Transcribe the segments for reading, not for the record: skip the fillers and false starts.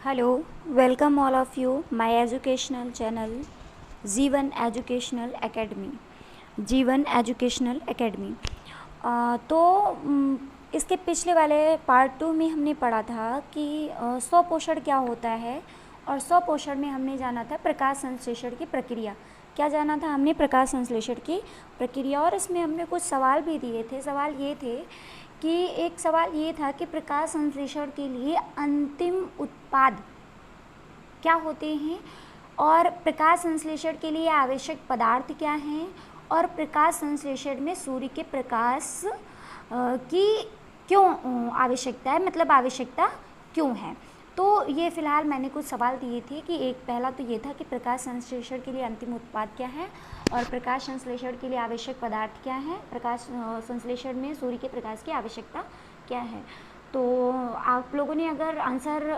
Hello, welcome all of you my educational channel G1 Educational Academy. G1 Educational Academy. तो इसके पिछले वाले part 2 में हमने पढ़ा था कि स्वपोषण क्या होता है और स्वपोषण में हमने जाना था प्रकाश संश्लेषण की प्रक्रिया। क्या जाना था हमने? प्रकाश संश्लेषण की प्रक्रिया। और इसमें हमने कुछ सवाल भी दिए थे। सवाल ये थे कि एक सवाल ये था कि प्रकाश संश्लेषण के लिए अंतिम उत्पाद क्या होते हैं और प्रकाश संश्लेषण के लिए आवश्यक पदार्थ क्या हैं और प्रकाश संश्लेषण में सूर्य के प्रकाश की क्यों आवश्यकता है, मतलब आवश्यकता क्यों है। तो ये फ़िलहाल मैंने कुछ सवाल दिए थे कि एक पहला तो ये था कि प्रकाश संश्लेषण के लिए अंतिम उत्पाद क्या है और प्रकाश संश्लेषण के लिए आवश्यक पदार्थ क्या है, प्रकाश संश्लेषण में सूर्य के प्रकाश की आवश्यकता क्या है। तो आप लोगों ने अगर आंसर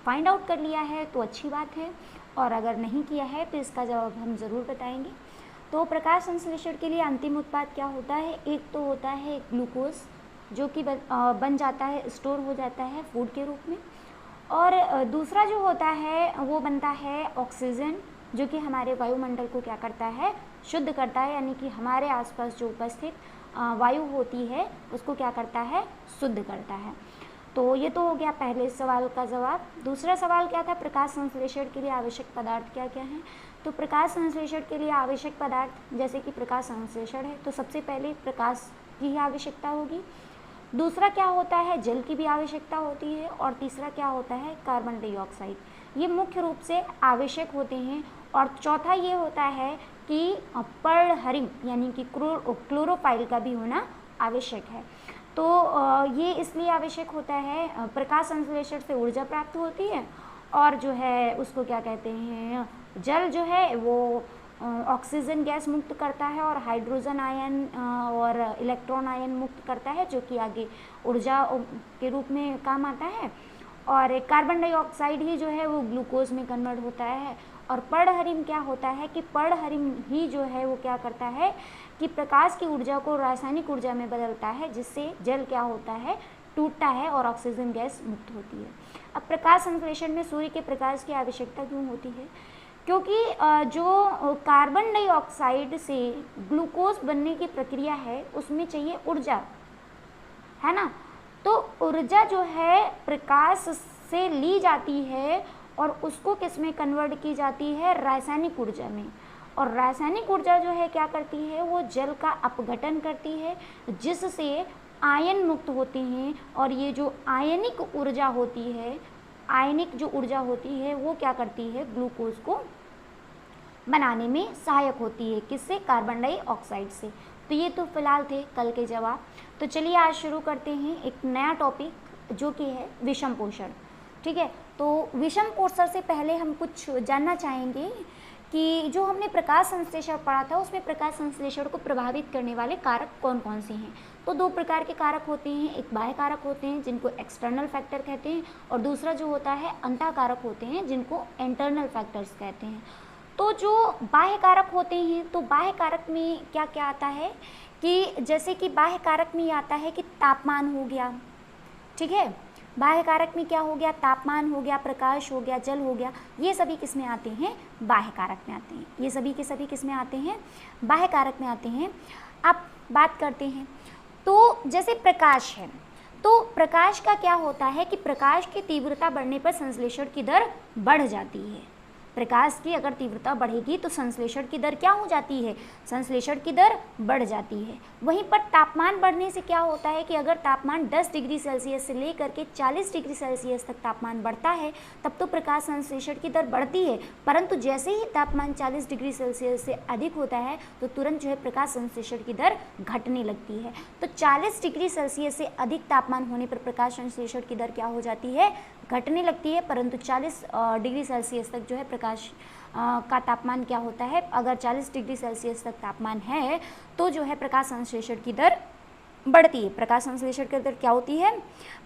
फाइंड आउट कर लिया है तो अच्छी बात है, और अगर नहीं किया है तो इसका जवाब हम ज़रूर बताएंगे। तो प्रकाश संश्लेषण के लिए अंतिम उत्पाद क्या होता है? एक तो होता है ग्लूकोज, जो कि बन जाता है, स्टोर हो जाता है फूड के रूप में, और दूसरा जो होता है वो बनता है ऑक्सीजन, जो कि हमारे वायुमंडल को क्या करता है? शुद्ध करता है, यानी कि हमारे आसपास जो उपस्थित वायु होती है उसको क्या करता है? शुद्ध करता है। तो ये तो हो गया पहले सवाल का जवाब। दूसरा सवाल क्या था? प्रकाश संश्लेषण के लिए आवश्यक पदार्थ क्या क्या हैं? तो प्रकाश संश्लेषण के लिए आवश्यक पदार्थ, जैसे कि प्रकाश संश्लेषण है तो सबसे पहले प्रकाश की ही आवश्यकता होगी। दूसरा क्या होता है? जल की भी आवश्यकता होती है। और तीसरा क्या होता है? Carbon dioxide. ये मुख्य रूप से आवश्यक होते हैं। और चौथा ये होता है कि पर्णहरिम यानी कि क्लोरोफाइल का भी होना आवश्यक है। तो ये इसलिए आवश्यक होता है, प्रकाश संश्लेषण से ऊर्जा प्राप्त होती है, और जो है उसको क्या कहते हैं, जल जो है वो ऑक्सीजन गैस मुक्त करता है और हाइड्रोजन आयन और इलेक्ट्रॉन आयन मुक्त करता है, जो कि आगे ऊर्जा के रूप में काम आता है। और कार्बन डाइऑक्साइड ही जो है वो ग्लूकोज में कन्वर्ट होता है। और पर्णहरिम क्या होता है कि पर्णहरिम ही जो है वो क्या करता है कि प्रकाश की ऊर्जा को रासायनिक ऊर्जा में बदलता है, जिससे जल क्या होता है? टूटता है और ऑक्सीजन गैस मुक्त होती है। अब प्रकाश संश्लेषण में सूर्य के प्रकाश की आवश्यकता क्यों होती है? क्योंकि जो कार्बन डाइऑक्साइड से ग्लूकोज बनने की प्रक्रिया है उसमें चाहिए ऊर्जा, है ना। तो ऊर्जा जो है प्रकाश से ली जाती है और उसको किस में कन्वर्ट की जाती है? रासायनिक ऊर्जा में। और रासायनिक ऊर्जा जो है क्या करती है? वो जल का अपघटन करती है, जिससे आयन मुक्त होते हैं। और ये जो आयनिक ऊर्जा होती है, आयनिक जो ऊर्जा होती है वो क्या करती है? ग्लूकोज को बनाने में सहायक होती है। किससे? कार्बन डाइऑक्साइड से। तो ये तो फिलहाल थे कल के जवाब। तो चलिए आज शुरू करते हैं एक नया टॉपिक, जो कि है विषम पोषण। ठीक है, तो विषम पोषण से पहले हम कुछ जानना चाहेंगे कि जो हमने प्रकाश संश्लेषण पढ़ा था उसमें प्रकाश संश्लेषण को प्रभावित करने वाले कारक कौन कौन से हैं। तो दो प्रकार के कारक होते हैं, एक बाह्य कारक होते हैं जिनको एक्सटर्नल फैक्टर कहते हैं, और दूसरा जो होता है अंतः कारक होते हैं जिनको इंटरनल फैक्टर्स कहते हैं। तो जो बाह्य कारक होते हैं, तो बाह्य कारक में क्या क्या आता है कि जैसे कि बाह्य कारक में आता है कि तापमान हो गया, ठीक है, बाह्य कारक में क्या हो गया? तापमान हो गया, प्रकाश हो गया, जल हो गया। ये सभी किस में आते हैं? बाह्य कारक में आते हैं। ये सभी के सभी किस में आते हैं? बाह्य कारक में आते हैं। अब बात करते हैं, तो जैसे प्रकाश है, तो प्रकाश का क्या होता है कि प्रकाश की तीव्रता बढ़ने पर संश्लेषण की दर बढ़ जाती है। प्रकाश की अगर तीव्रता बढ़ेगी तो संश्लेषण की दर क्या हो जाती है? संश्लेषण की दर बढ़ जाती है। वहीं पर तापमान बढ़ने से क्या होता है कि अगर तापमान 10 डिग्री सेल्सियस से लेकर के 40 डिग्री सेल्सियस तक तापमान बढ़ता है तब तो प्रकाश संश्लेषण की दर बढ़ती है, परंतु जैसे ही तापमान 40 डिग्री सेल्सियस से अधिक होता है तो तुरंत जो है प्रकाश संश्लेषण की दर घटने लगती है। तो 40 डिग्री सेल्सियस से अधिक तापमान होने पर प्रकाश संश्लेषण की दर क्या हो जाती है? घटने लगती है। परंतु 40 डिग्री सेल्सियस तक जो है प्रकाश का तापमान क्या होता है? अगर 40 डिग्री सेल्सियस तक तापमान है तो जो है प्रकाश संश्लेषण की दर बढ़ती है। प्रकाश संश्लेषण की दर क्या होती है?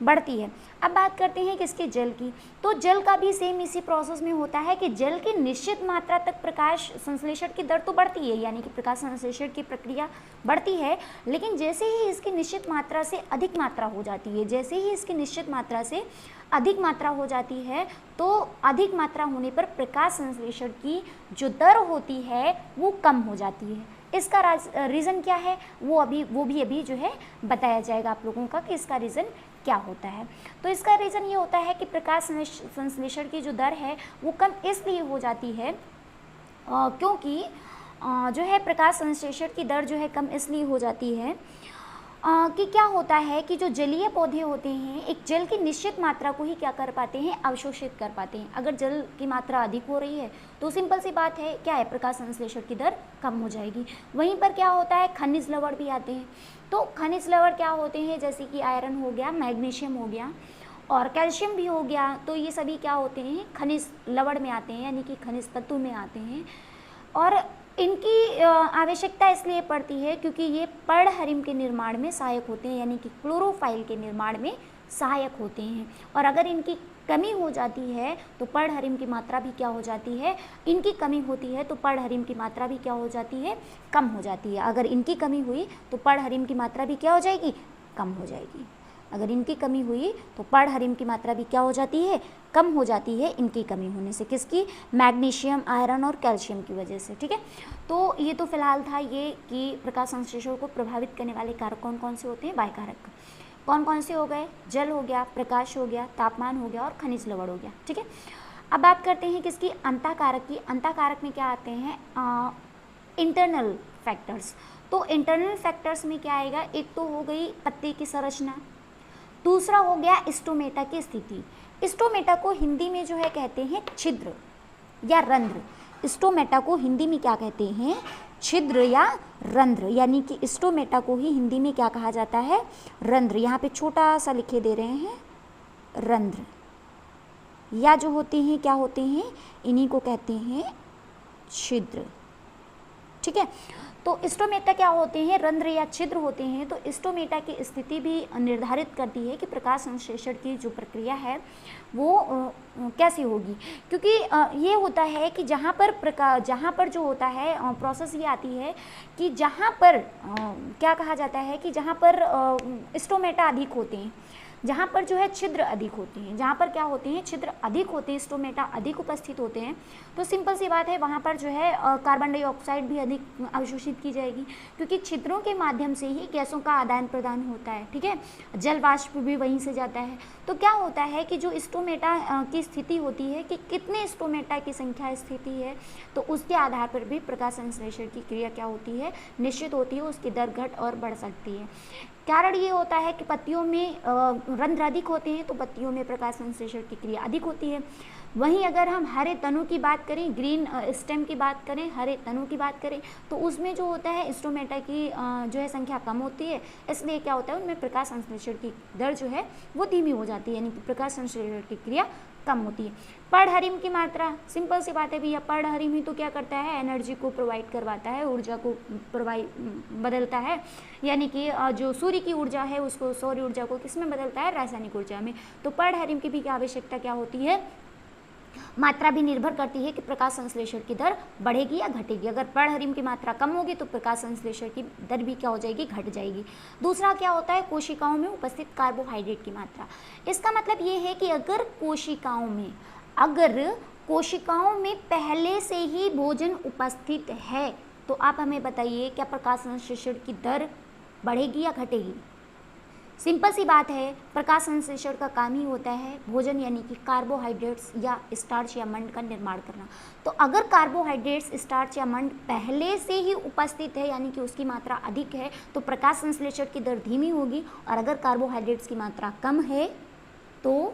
बढ़ती है। अब बात करते हैं किसके? जल की। तो जल का भी सेम इसी प्रोसेस में होता है कि जल की निश्चित मात्रा तक प्रकाश संश्लेषण की दर तो बढ़ती है, यानी कि प्रकाश संश्लेषण की प्रक्रिया बढ़ती है, लेकिन जैसे ही इसकी निश्चित मात्रा से अधिक मात्रा हो जाती है, जैसे ही इसकी निश्चित मात्रा से अधिक मात्रा हो जाती है, तो अधिक मात्रा होने पर प्रकाश संश्लेषण की जो दर होती है वो कम हो जाती है। इसका रीज़न क्या है वो भी अभी जो है बताया जाएगा आप लोगों का कि इसका रीज़न क्या होता है। तो इसका रीज़न ये होता है कि प्रकाश संश्लेषण की जो दर है वो कम इसलिए हो जाती है क्योंकि जो है प्रकाश संश्लेषण की दर जो है कम इसलिए हो जाती है कि क्या होता है कि जो जलीय पौधे होते हैं एक जल की निश्चित मात्रा को ही क्या कर पाते हैं? अवशोषित कर पाते हैं। अगर जल की मात्रा अधिक हो रही है तो सिंपल सी बात है क्या है? प्रकाश संश्लेषण की दर कम हो जाएगी। वहीं पर क्या होता है? खनिज लवण भी आते हैं। तो खनिज लवण क्या होते हैं? जैसे कि आयरन हो गया, मैग्नीशियम हो गया और कैल्शियम भी हो गया। तो ये सभी क्या होते हैं? खनिज लवण में आते हैं, यानी कि खनिज तत्व में आते हैं। और इनकी आवश्यकता इसलिए पड़ती है क्योंकि ये पर्णहरिम के निर्माण में सहायक होते हैं, यानी कि क्लोरोफाइल के निर्माण में सहायक होते हैं। और अगर इनकी कमी हो जाती है तो पर्णहरिम की मात्रा भी क्या हो जाती है? इनकी कमी होती है तो पर्णहरिम की मात्रा भी क्या हो जाती है? कम हो जाती है। अगर इनकी कमी हुई तो पर्णहरिम की मात्रा भी क्या हो जाएगी? कम हो जाएगी। अगर इनकी कमी हुई तो पर्णहरिम की मात्रा भी क्या हो जाती है? कम हो जाती है इनकी कमी होने से। किसकी? मैग्नीशियम, आयरन और कैल्शियम की वजह से। ठीक है, तो ये तो फिलहाल था ये कि प्रकाश संश्लेषण को प्रभावित करने वाले कारक कौन कौन से होते हैं? बाह्य कारक कौन कौन से हो गए? जल हो गया, प्रकाश हो गया, तापमान हो गया और खनिज लवण हो गया। ठीक है, अब बात करते हैं किसकी? अंतःकारक की। अंतःकारक में क्या आते हैं? Internal factors. तो इंटरनल फैक्टर्स में क्या आएगा? एक तो हो गई पत्ते की संरचना, दूसरा हो गया स्टोमेटा की स्थिति। स्टोमेटा को हिंदी में जो है कहते हैं छिद्र या रंध्र। स्टोमेटा को हिंदी में क्या कहते हैं? छिद्र या रंध्र, यानी कि स्टोमेटा को ही हिंदी में क्या कहा जाता है? रंध्र। यहाँ पे छोटा सा लिखे दे रहे हैं रंध्र, या जो होते हैं क्या होते हैं? इन्हीं को कहते हैं छिद्र। ठीक है, तो स्टोमेटा क्या होते हैं? रंध्र या छिद्र होते हैं। तो स्टोमेटा की स्थिति भी निर्धारित करती है कि प्रकाश संश्लेषण की जो प्रक्रिया है वो कैसी होगी, क्योंकि ये होता है कि जहाँ पर जो होता है प्रोसेस ये आती है कि जहाँ पर क्या कहा जाता है कि जहाँ पर स्टोमेटा अधिक होते हैं, जहाँ पर जो है छिद्र अधिक होते हैं, जहाँ पर क्या होते हैं? छिद्र अधिक होते हैं, स्टोमेटा अधिक उपस्थित होते हैं, तो सिंपल सी बात है वहाँ पर जो है कार्बन डाइऑक्साइड भी अधिक अवशोषित की जाएगी, क्योंकि छिद्रों के माध्यम से ही गैसों का आदान प्रदान होता है। ठीक है, जल वाष्प भी वहीं से जाता है। तो क्या होता है कि जो स्टोमेटा की स्थिति होती है कि कितने स्टोमेटा की संख्या स्थिति है, तो उसके आधार पर भी प्रकाश संश्लेषण की क्रिया क्या होती है? निश्चित होती है, उसकी दर घट और बढ़ सकती है। कारण ये होता है कि पत्तियों में रंध्र अधिक होते हैं तो पत्तियों में प्रकाश संश्लेषण की क्रिया अधिक होती है। वहीं अगर हम हरे तनु की बात करें, ग्रीन स्टेम की बात करें, हरे तनु की बात करें, तो उसमें जो होता है स्टोमेटा की जो है संख्या कम होती है, इसलिए क्या होता है उनमें प्रकाश संश्लेषण की दर जो है वो धीमी हो जाती है, यानी कि प्रकाश संश्लेषण की क्रिया कम होती है। पर्णहरिम की मात्रा, सिंपल सी बात है भैया, पर्णहरिम ही तो क्या करता है? एनर्जी को प्रोवाइड करवाता है, ऊर्जा को बदलता है, यानी कि जो सूर्य की ऊर्जा है उसको, सौर ऊर्जा को किस में बदलता है? रासायनिक ऊर्जा में। तो पर्णहरिम की भी क्या आवश्यकता क्या होती है? मात्रा भी निर्भर करती है कि प्रकाश संश्लेषण की दर बढ़ेगी या घटेगी। अगर पर्णहरिम की मात्रा कम होगी तो प्रकाश संश्लेषण की दर भी क्या हो जाएगी? घट जाएगी। दूसरा क्या होता है? कोशिकाओं में उपस्थित कार्बोहाइड्रेट की मात्रा। इसका मतलब ये है कि अगर कोशिकाओं में पहले से ही भोजन उपस्थित है तो आप हमें बताइए क्या प्रकाश संश्लेषण की दर बढ़ेगी या घटेगी? सिंपल सी बात है, प्रकाश संश्लेषण का काम ही होता है भोजन यानी कि कार्बोहाइड्रेट्स या स्टार्च या मंड का निर्माण करना। तो अगर कार्बोहाइड्रेट्स, स्टार्च या मंड पहले से ही उपस्थित है यानी कि उसकी मात्रा अधिक है तो प्रकाश संश्लेषण की दर धीमी होगी, और अगर कार्बोहाइड्रेट्स की मात्रा कम है तो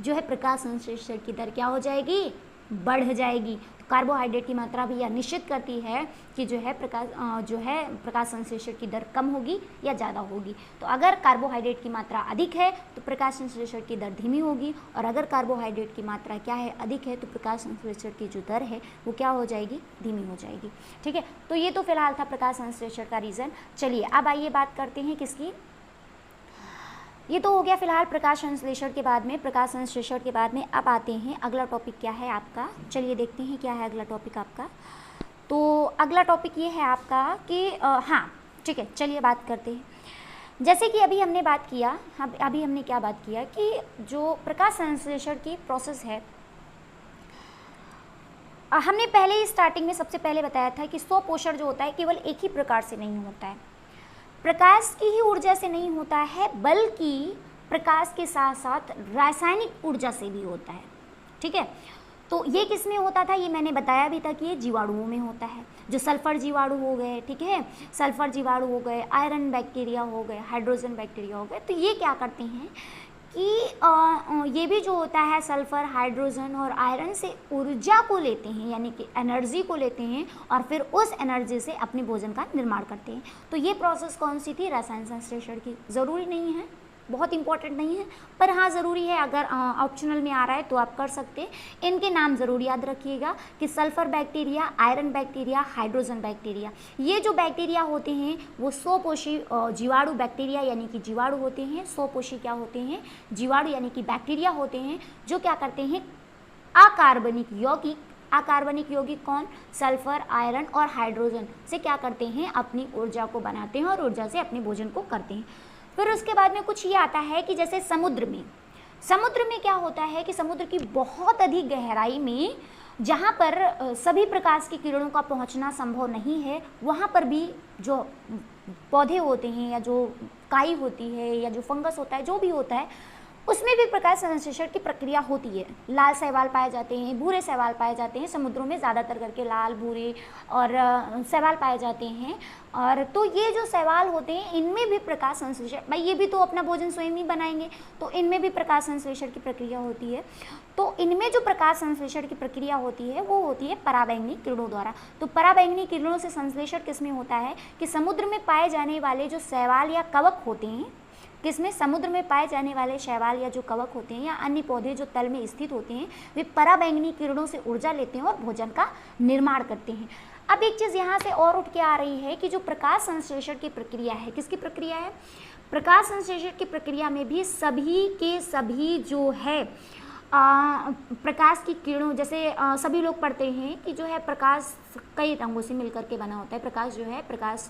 जो है प्रकाश संश्लेषण की दर क्या हो जाएगी? बढ़ जाएगी। कार्बोहाइड्रेट की मात्रा भी यह निश्चित करती है कि जो है प्रकाश संश्लेषण की दर कम होगी या ज़्यादा होगी। तो अगर कार्बोहाइड्रेट की मात्रा अधिक है तो प्रकाश संश्लेषण की दर धीमी होगी, और अगर कार्बोहाइड्रेट की मात्रा क्या है? अधिक है, तो प्रकाश संश्लेषण की जो दर है वो क्या हो जाएगी? धीमी हो जाएगी। ठीक है, तो ये तो फिलहाल था प्रकाश संश्लेषण का रीज़न। चलिए अब आइए बात करते हैं किसकी? ये तो हो गया फिलहाल प्रकाश संश्लेषण के बाद में। प्रकाश संश्लेषण के बाद में अब आते हैं अगला टॉपिक क्या है आपका। चलिए देखते हैं क्या है अगला टॉपिक आपका। तो अगला टॉपिक ये है आपका कि हाँ ठीक है, चलिए बात करते हैं। जैसे कि अभी हमने बात किया, अभी हमने क्या बात किया कि जो प्रकाश संश्लेषण की प्रोसेस है, हमने पहले ही स्टार्टिंग में सबसे पहले बताया था कि स्वपोषण जो होता है केवल एक ही प्रकार से नहीं होता है, प्रकाश की ही ऊर्जा से नहीं होता है, बल्कि प्रकाश के साथ साथ रासायनिक ऊर्जा से भी होता है। ठीक है, तो ये किस में होता था, ये मैंने बताया भी था कि ये जीवाणुओं में होता है। जो सल्फर जीवाणु हो गए, ठीक है, सल्फर जीवाणु हो गए, आयरन बैक्टीरिया हो गए, हाइड्रोजन बैक्टीरिया हो गए, तो ये क्या करते हैं कि ये भी जो होता है सल्फर, हाइड्रोजन और आयरन से ऊर्जा को लेते हैं, यानी कि एनर्जी को लेते हैं और फिर उस एनर्जी से अपने भोजन का निर्माण करते हैं। तो ये प्रोसेस कौन सी थी, रसायन संश्लेषण की। ज़रूरी नहीं है, बहुत इंपॉर्टेंट नहीं है, पर हाँ ज़रूरी है, अगर ऑप्शनल में आ रहा है तो आप कर सकते हैं। इनके नाम ज़रूर याद रखिएगा कि sulphur bacteria, iron bacteria, hydrogen bacteria. ये जो बैक्टीरिया होते हैं वो स्वपोषी जीवाणु बैक्टीरिया यानी कि जीवाणु होते हैं। स्वपोषी क्या होते हैं, जीवाणु यानी कि बैक्टीरिया होते हैं, जो क्या करते हैं, अकार्बनिक यौगिक, अकार्बनिक यौगिक कौन, सल्फर, आयरन और हाइड्रोजन से क्या करते हैं, अपनी ऊर्जा को बनाते हैं और ऊर्जा से अपने भोजन को करते हैं। फिर उसके बाद में कुछ ये आता है कि जैसे समुद्र में क्या होता है कि समुद्र की बहुत अधिक गहराई में, जहाँ पर सभी प्रकाश की किरणों का पहुँचना संभव नहीं है, वहाँ पर भी जो पौधे होते हैं या जो काई होती है या जो फंगस होता है, जो भी होता है, उसमें भी प्रकाश संश्लेषण की प्रक्रिया होती है। लाल शैवाल पाए जाते हैं, भूरे शैवाल पाए जाते हैं, समुद्रों में ज़्यादातर करके लाल, भूरे और शैवाल पाए जाते हैं। और तो ये जो शैवाल होते हैं इनमें भी प्रकाश संश्लेषण, भाई ये भी तो अपना भोजन स्वयं ही बनाएंगे, तो इनमें भी प्रकाश संश्लेषण की प्रक्रिया होती है। तो इनमें जो प्रकाश संश्लेषण की प्रक्रिया होती है वो होती है पराबैंगनी किरणों द्वारा। तो पराबैंगनी किरणों से संश्लेषण किसमें होता है कि समुद्र में पाए जाने वाले जो शैवाल या कवक होते हैं, किसमें, समुद्र में पाए जाने वाले शैवाल या जो कवक होते हैं या अन्य पौधे जो तल में स्थित होते हैं, वे पराबैंगनी किरणों से ऊर्जा लेते हैं और भोजन का निर्माण करते हैं। अब एक चीज़ यहाँ से और उठ के आ रही है कि जो प्रकाश संश्लेषण की प्रक्रिया है, किसकी प्रक्रिया है, प्रकाश संश्लेषण की प्रक्रिया में भी सभी के सभी जो है प्रकाश की किरणों, जैसे सभी लोग पढ़ते हैं कि जो है प्रकाश कई रंगों से मिलकर के बना होता है। प्रकाश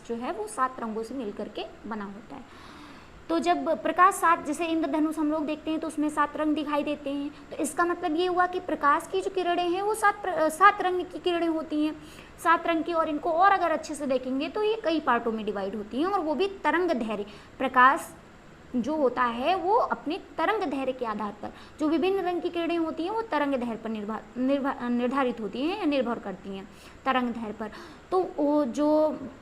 जो है वो 7 रंगों से मिलकर के बना होता है। तो जब प्रकाश 7, जैसे इंद्रधनुष हम लोग देखते हैं तो उसमें 7 रंग दिखाई देते हैं, तो इसका मतलब ये हुआ कि प्रकाश की जो किरणें हैं वो 7 रंग की किरणें होती हैं, 7 रंग की। और इनको और अगर अच्छे से देखेंगे तो ये कई पार्टों में डिवाइड होती हैं, और वो भी तरंग दैर्घ्य। प्रकाश जो होता है वो अपने तरंग दैर्घ्य के आधार पर, जो विभिन्न रंग की किरणें होती हैं वो तरंग दैर्घ्य पर निर्धारित होती हैं या निर्भर करती हैं तरंग दैर्घ्य पर। तो वो जो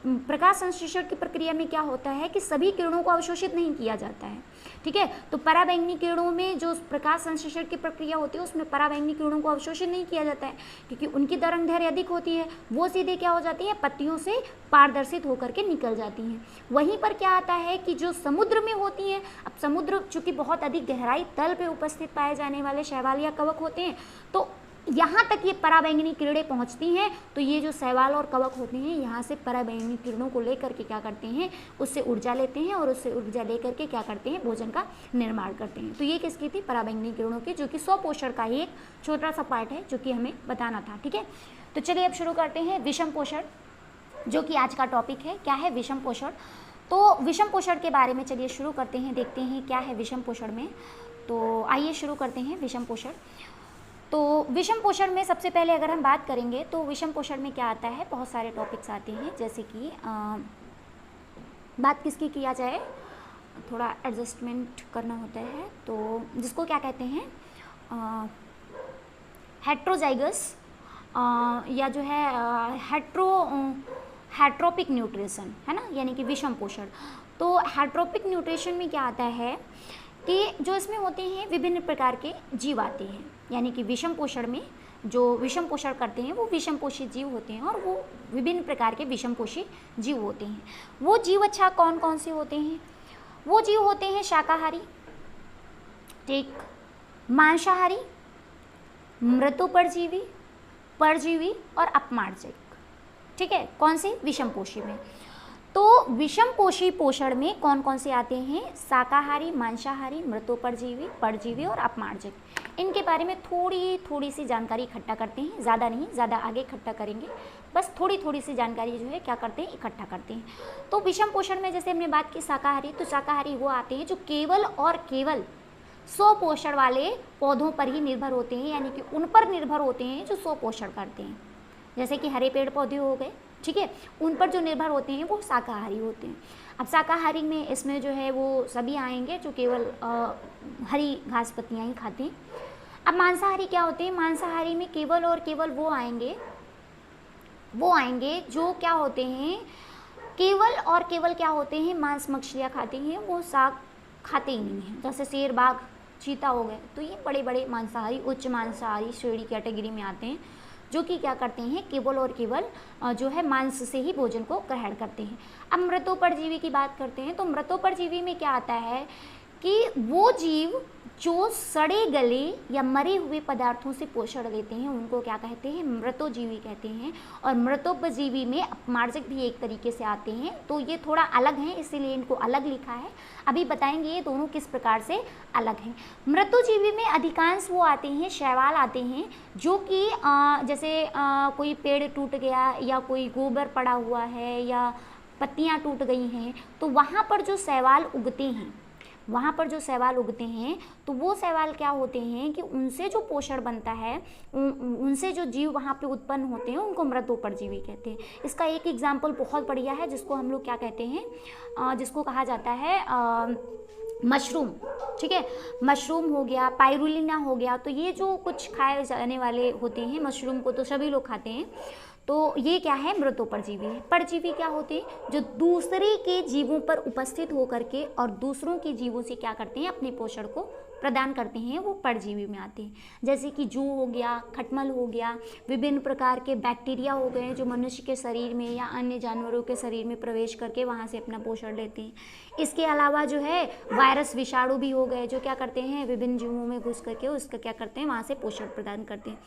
प्रकाश संश्लेषण की प्रक्रिया में क्या होता है कि सभी किरणों को अवशोषित नहीं किया जाता है, ठीक है। तो पराबैंगनी किरणों में जो प्रकाश संश्लेषण की प्रक्रिया होती है उसमें पराबैंगनी किरणों को अवशोषित नहीं किया जाता है, क्योंकि उनकी तरंग दैर्घ्य अधिक होती है, वो सीधे क्या हो जाती है, पत्तियों से पारदर्शित होकर के निकल जाती हैं। वहीं पर क्या आता है कि जो समुद्र में होती हैं, अब समुद्र चूँकि बहुत अधिक गहराई तल पे उपस्थित पाए जाने वाले शैवाल या कवक होते हैं, तो यहाँ तक ये पराबैंगनी किरणें पहुँचती हैं, तो ये जो शैवाल और कवक होते हैं यहाँ से पराबैंगनी किरणों को लेकर के क्या करते हैं, उससे ऊर्जा लेते हैं और उससे ऊर्जा लेकर के क्या करते हैं, भोजन का निर्माण करते हैं। तो ये किसकी थी, पराबैंगनी किरणों की, जो कि स्वपोषण का ही एक छोटा सा पार्ट है जो कि हमें बताना था, ठीक है। तो चलिए अब शुरू करते हैं विषम पोषण, जो कि आज का टॉपिक है। क्या है विषम पोषण, तो विषम पोषण के बारे में चलिए शुरू करते हैं, देखते हैं क्या है विषम पोषण में। तो आइए शुरू करते हैं विषम पोषण। तो विषम पोषण में सबसे पहले अगर हम बात करेंगे तो विषम पोषण में क्या आता है, बहुत सारे टॉपिक्स आते हैं, जैसे कि बात किसकी किया जाए, थोड़ा एडजस्टमेंट करना होता है, तो जिसको क्या कहते हैं हेट्रोजाइगस या जो है हेट्रोपिक न्यूट्रिशन, है ना, यानी कि विषम पोषण। तो हेट्रोपिक न्यूट्रिशन में क्या आता है कि जो इसमें होते हैं विभिन्न प्रकार के जीव आते हैं, यानी कि विषम पोषण में जो विषम पोषण करते हैं वो विषम पोषी जीव होते हैं, और वो विभिन्न प्रकार के विषम पोषी जीव होते हैं। वो जीव अच्छा कौन कौन से होते हैं, वो जीव होते हैं शाकाहारी, ठीक, मांसाहारी, मृतुपरजीवी, परजीवी और अपमार्जक, ठीक है, कौन से, विषम पोषी में। तो विषमपोषी पोषण में कौन कौन से आते हैं? शाकाहारी, मांसाहारी, मृतोपरजीवी, परजीवी और अपमार्जक। इनके बारे में थोड़ी सी जानकारी इकट्ठा करते हैं, ज़्यादा नहीं, ज़्यादा आगे इकट्ठा करेंगे, बस थोड़ी सी जानकारी जो है क्या करते हैं, इकट्ठा करते हैं। तो विषम पोषण में जैसे हमने बात की शाकाहारी, तो शाकाहारी वो आते हैं जो केवल और केवल स्वपोषण वाले पौधों पर ही निर्भर होते हैं, यानी कि उन पर निर्भर होते हैं जो स्वपोषण करते हैं, जैसे कि हरे पेड़ पौधे हो गए, ठीक है, उन पर जो निर्भर होते हैं वो शाकाहारी होते हैं। अब शाकाहारी में इसमें जो है वो सभी आएंगे जो केवल हरी घास पत्तियाँ ही खाते हैं। अब मांसाहारी क्या होते हैं? मांसाहारी में केवल और केवल वो आएंगे जो क्या होते हैं, केवल और केवल क्या होते हैं, मांस मछलियाँ खाते हैं, वो शाक खाते ही नहीं हैं, जैसे शेर, बाघ, चीता हो गए। तो ये बड़े बड़े मांसाहारी, उच्च मांसाहारी श्रेणी कैटेगरी में आते हैं, जो कि क्या करते हैं, केवल और केवल जो है मांस से ही भोजन को ग्रहण करते हैं। अब मृतोपरजीवी की बात करते हैं, तो मृतोपरजीवी में क्या आता है कि वो जीव जो सड़े गले या मरे हुए पदार्थों से पोषण लेते हैं उनको क्या कहते हैं, मृतोजीवी कहते हैं। और मृतोपजीवी में अपमार्जक भी एक तरीके से आते हैं, तो ये थोड़ा अलग हैं, इसीलिए इनको अलग लिखा है। अभी बताएंगे ये दोनों किस प्रकार से अलग हैं। मृतोजीवी में अधिकांश वो आते हैं, शैवाल आते हैं, जो कि जैसे कोई पेड़ टूट गया या कोई गोबर पड़ा हुआ है या पत्तियाँ टूट गई हैं, तो वहाँ पर जो शैवाल उगते हैं तो वो शैवाल क्या होते हैं कि उनसे जो पोषण बनता है, उनसे जो जीव वहाँ पे उत्पन्न होते हैं उनको मृतोपरजीवी कहते हैं। इसका एक एग्जाम्पल बहुत बढ़िया है, जिसको हम लोग क्या कहते हैं, जिसको कहा जाता है मशरूम, ठीक है, मशरूम हो गया, पाइरुलिना हो गया। तो ये जो कुछ खाए जाने वाले होते हैं, मशरूम को तो सभी लोग खाते हैं, तो ये क्या है, मृतोपरजीवी है। परजीवी क्या होते हैं, जो दूसरे के जीवों पर उपस्थित होकर के और दूसरों के जीवों से क्या करते हैं, अपने पोषण को प्रदान करते हैं, वो परजीवी में आते हैं। जैसे कि जू हो गया, खटमल हो गया, विभिन्न प्रकार के बैक्टीरिया हो गए जो मनुष्य के शरीर में या अन्य जानवरों के शरीर में प्रवेश करके वहाँ से अपना पोषण लेते हैं। इसके अलावा जो है वायरस, विषाणु भी हो गए जो क्या करते हैं, विभिन्न जीवों में घुस करके उसका क्या करते हैं, वहाँ से पोषण प्रदान करते हैं।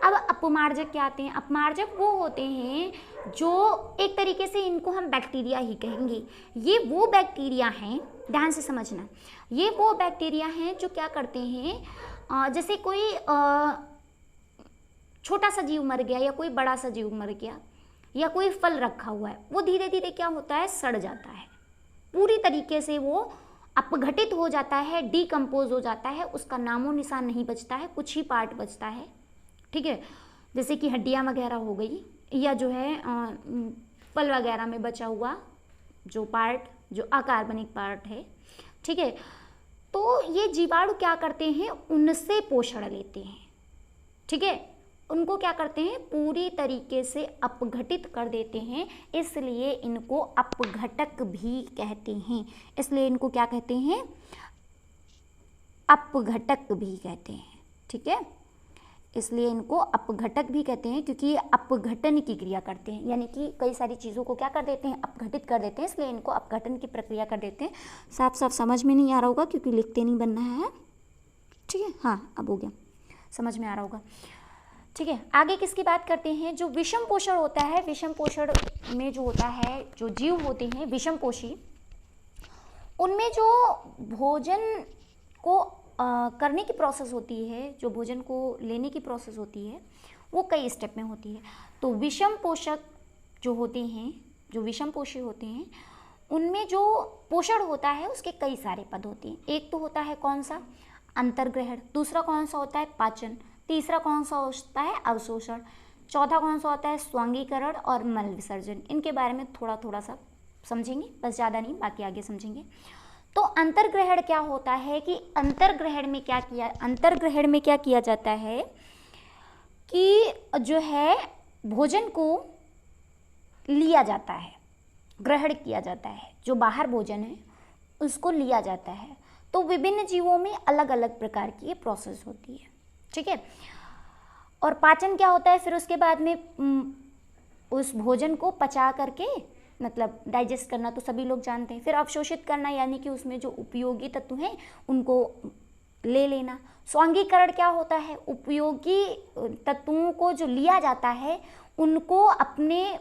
अब अपमार्जक क्या आते हैं? अपमार्जक वो होते हैं जो एक तरीके से इनको हम बैक्टीरिया ही कहेंगे। ये वो बैक्टीरिया हैं, ध्यान से समझना, ये वो बैक्टीरिया हैं जो क्या करते हैं, जैसे कोई छोटा सा जीव मर गया या कोई बड़ा सा जीव मर गया या कोई फल रखा हुआ है, वो धीरे धीरे क्या होता है, सड़ जाता है, पूरी तरीके से वो अपघटित हो जाता है, डीकम्पोज हो जाता है, उसका नामो निशान नहीं बचता है, कुछ ही पार्ट बचता है, ठीक है, जैसे कि हड्डियाँ वगैरह हो गई या जो है फल वगैरह में बचा हुआ जो पार्ट, जो अकार्बनिक पार्ट है, ठीक है। तो ये जीवाणु क्या करते हैं, उनसे पोषण लेते हैं, ठीक है, उनको क्या करते हैं, पूरी तरीके से अपघटित कर देते हैं, इसलिए इनको अपघटक भी कहते हैं। इसलिए इनको क्या कहते हैं, अपघटक भी कहते हैं, ठीक है, इसलिए इनको अपघटक भी कहते हैं, क्योंकि ये अपघटन की क्रिया करते हैं, यानी कि कई सारी चीज़ों को क्या कर देते हैं, अपघटित कर देते हैं, इसलिए इनको अपघटन की प्रक्रिया कर देते हैं। साफ साफ समझ में नहीं आ रहा होगा क्योंकि लिखते नहीं बनना है, ठीक है, हाँ अब हो गया, समझ में आ रहा होगा, ठीक है। आगे किसकी बात करते हैं, जो विषम पोषण होता है, विषम पोषण में जो होता है, जो जीव होते हैं विषम पोषी, उनमें जो भोजन को करने की प्रोसेस होती है, जो भोजन को लेने की प्रोसेस होती है, वो कई स्टेप में होती है। तो विषम पोषक जो होते हैं, जो विषम पोषी होते हैं, उनमें जो पोषण होता है उसके कई सारे पद होते हैं। एक तो होता है कौन सा, अंतर्ग्रहण, दूसरा कौन सा होता है, पाचन, तीसरा कौन सा होता है, अवशोषण, चौथा कौन सा होता है, स्वांगीकरण और मल विसर्जन। इनके बारे में थोड़ा थोड़ा सा समझेंगे, बस ज़्यादा नहीं, बाकी आगे समझेंगे। तो अंतर्ग्रहण क्या होता है कि अंतर्ग्रहण में क्या किया जाता है कि जो है भोजन को लिया जाता है, ग्रहण किया जाता है, जो बाहर भोजन है उसको लिया जाता है। तो विभिन्न जीवों में अलग अलग प्रकार की ये प्रोसेस होती है, ठीक है। और पाचन क्या होता है, फिर उसके बाद में उस भोजन को पचा करके, मतलब डाइजेस्ट करना तो सभी लोग जानते हैं, फिर अवशोषित करना, यानी कि उसमें जो उपयोगी तत्व हैं उनको ले लेना। स्वांगीकरण क्या होता है, उपयोगी तत्वों को जो लिया जाता है उनको अपने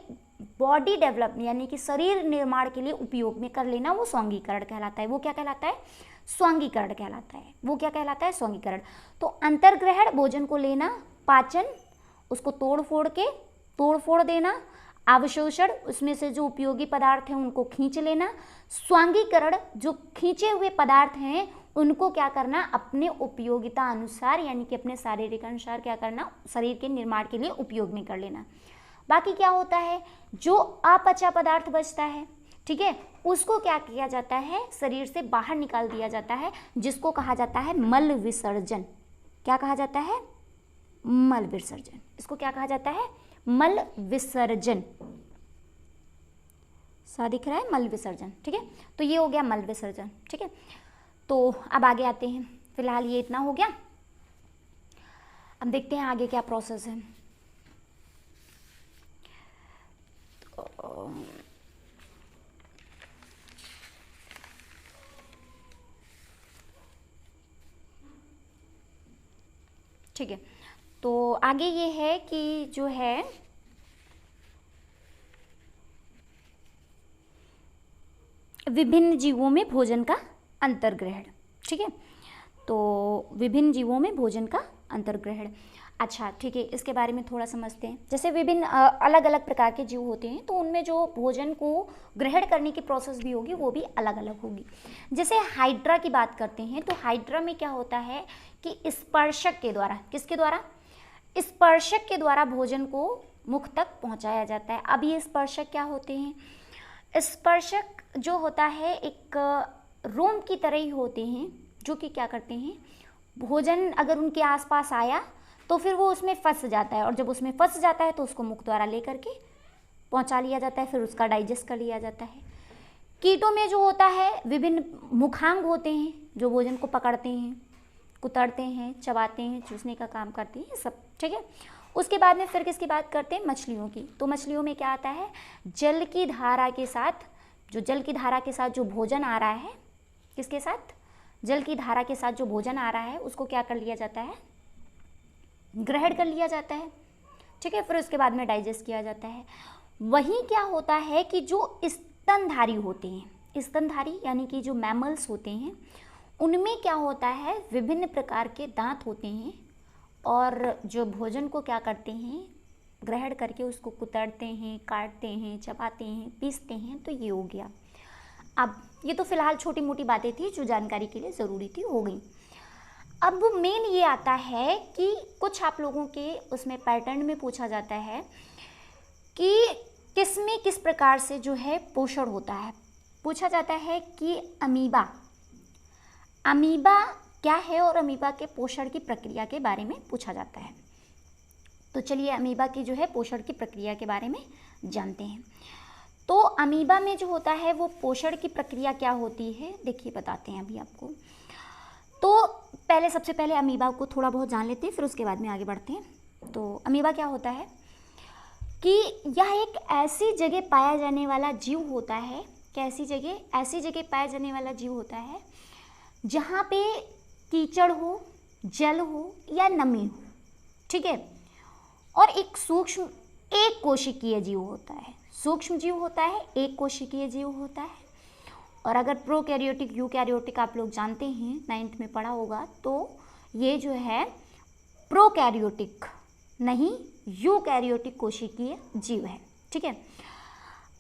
बॉडी डेवलपमेंट यानी कि शरीर निर्माण के लिए उपयोग में कर लेना वो स्वांगीकरण कहलाता है। वो क्या कहलाता है? स्वांगीकरण कहलाता है। वो क्या कहलाता है? स्वांगीकरण। तो अंतर्ग्रहण भोजन को लेना, पाचन उसको तोड़ फोड़ देना, अवशोषण उसमें से जो उपयोगी पदार्थ हैं उनको खींच लेना, स्वांगीकरण जो खींचे हुए पदार्थ हैं उनको क्या करना, अपने उपयोगिता अनुसार यानी कि अपने शारीरिक अनुसार क्या करना, शरीर के निर्माण के लिए उपयोग में कर लेना। बाकी क्या होता है, जो अपचा पदार्थ बचता है, ठीक है, उसको क्या किया जाता है, शरीर से बाहर निकाल दिया जाता है, जिसको कहा जाता है मल विसर्जन। क्या कहा जाता है? मल विसर्जन। इसको क्या कहा जाता है? मल विसर्जन। सा दिख रहा है? मल विसर्जन। ठीक है, तो ये हो गया मल विसर्जन। ठीक है, तो अब आगे आते हैं। फिलहाल ये इतना हो गया, अब देखते हैं आगे क्या प्रोसेस है। ठीक है, तो आगे ये है कि जो है विभिन्न जीवों में भोजन का अंतर्ग्रहण। ठीक है, तो विभिन्न जीवों में भोजन का अंतर्ग्रहण। अच्छा ठीक है, इसके बारे में थोड़ा समझते हैं। जैसे विभिन्न अलग अलग प्रकार के जीव होते हैं, तो उनमें जो भोजन को ग्रहण करने की प्रोसेस भी होगी वो भी अलग अलग होगी। जैसे हाइड्रा की बात करते हैं, तो हाइड्रा में क्या होता है कि स्पर्शक के द्वारा, किसके द्वारा? स्पर्शक के द्वारा भोजन को मुख तक पहुंचाया जाता है। अब ये स्पर्शक क्या होते हैं? स्पर्शक जो होता है एक रोम की तरह ही होते हैं, जो कि क्या करते हैं, भोजन अगर उनके आसपास आया तो फिर वो उसमें फंस जाता है, और जब उसमें फंस जाता है तो उसको मुख द्वारा लेकर के पहुंचा लिया जाता है, फिर उसका डाइजेस्ट कर लिया जाता है। कीटों में जो होता है विभिन्न मुखांग होते हैं, जो भोजन को पकड़ते हैं, कुतरते हैं, चबाते हैं, चूसने का काम करते हैं सब। ठीक है, उसके बाद में फिर किसकी बात करते हैं? मछलियों की। तो मछलियों में क्या आता है, जल की धारा के साथ, जो जल की धारा के साथ जो भोजन आ रहा है, किसके साथ? जल की धारा के साथ जो भोजन आ रहा है उसको क्या कर लिया जाता है? ग्रहण कर लिया जाता है। ठीक है, फिर उसके बाद में डाइजेस्ट किया जाता है। वहीं क्या होता है कि जो स्तनधारी होते हैं, स्तनधारी यानी कि जो मैमल्स होते हैं, उनमें क्या होता है, विभिन्न प्रकार के दांत होते हैं, और जो भोजन को क्या करते हैं, ग्रहण करके उसको कुतरते हैं, काटते हैं, चबाते हैं, पीसते हैं। तो ये हो गया। अब ये तो फिलहाल छोटी मोटी बातें थी जो जानकारी के लिए ज़रूरी थी, हो गई। अब मेन ये आता है कि कुछ आप लोगों के उसमें पैटर्न में पूछा जाता है कि किसमें किस प्रकार से जो है पोषण होता है। पूछा जाता है कि अमीबा क्या है, और अमीबा के पोषण की प्रक्रिया के बारे में पूछा जाता है। तो चलिए अमीबा की जो है पोषण की प्रक्रिया के बारे में जानते हैं। तो अमीबा में जो होता है वो पोषण की प्रक्रिया क्या होती है, देखिए बताते हैं अभी आपको। तो पहले सबसे पहले अमीबा को थोड़ा बहुत जान लेते हैं, फिर उसके बाद में आगे बढ़ते हैं। तो अमीबा क्या होता है कि यह एक ऐसी जगह पाया जाने वाला जीव होता है, कैसी जगह? ऐसी जगह पाया जाने वाला जीव होता है जहाँ पे कीचड़ हो, जल हो या नमी हो। ठीक है, और एक सूक्ष्म एक कोशिकीय जीव होता है। सूक्ष्म जीव होता है, एक कोशिकीय जीव होता है। और अगर प्रोकैरियोटिक यूकैरियोटिक आप लोग जानते हैं, 9th में पढ़ा होगा, तो ये जो है प्रोकैरियोटिक नहीं यूकैरियोटिक कोशिकीय जीव है। ठीक है,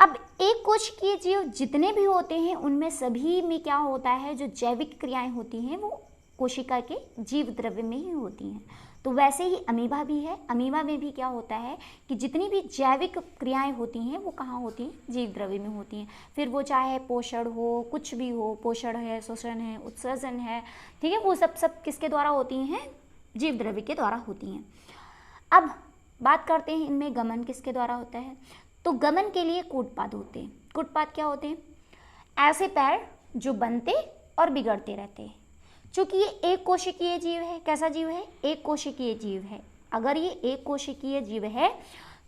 अब एक कोशिकीय जीव जितने भी होते हैं उनमें सभी में क्या होता है, जो जैविक क्रियाएं होती हैं वो कोशिका के जीव द्रव्य में ही होती हैं। तो वैसे ही अमीबा भी है। अमीबा में भी क्या होता है कि जितनी भी जैविक क्रियाएं होती हैं वो कहाँ होती हैं? जीव द्रव्य में होती हैं। फिर वो चाहे पोषण हो, कुछ भी हो, पोषण है, शोषण है, उत्सर्जन है, ठीक है, वो सब किसके द्वारा होती हैं? जीव द्रव्य के द्वारा होती हैं। अब बात करते हैं इनमें गमन किसके द्वारा होता है। तो गमन के लिए कूटपाद होते हैं। कूटपाद क्या होते हैं? ऐसे पैर जो बनते और बिगड़ते रहते हैं। चूँकि ये एक कोशिकीय जीव है, कैसा जीव है? एक कोशिकीय जीव है। अगर ये एक कोशिकीय जीव है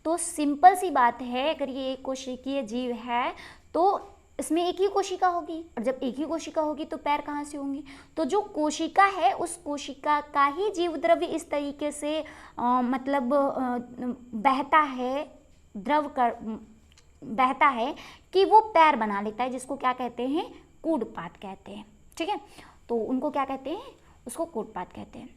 तो सिंपल सी बात है, अगर ये एक कोशिकीय जीव है तो इसमें एक ही कोशिका होगी, और जब एक ही कोशिका होगी तो पैर कहाँ से होंगे? तो जो कोशिका है उस कोशिका का ही जीव द्रव्य इस तरीके से मतलब बहता है, द्रव कर बहता है कि वो पैर बना लेता है, जिसको क्या कहते हैं, कूटपाद कहते हैं। ठीक है, तो उनको क्या कहते हैं, उसको कूटपाद कहते हैं।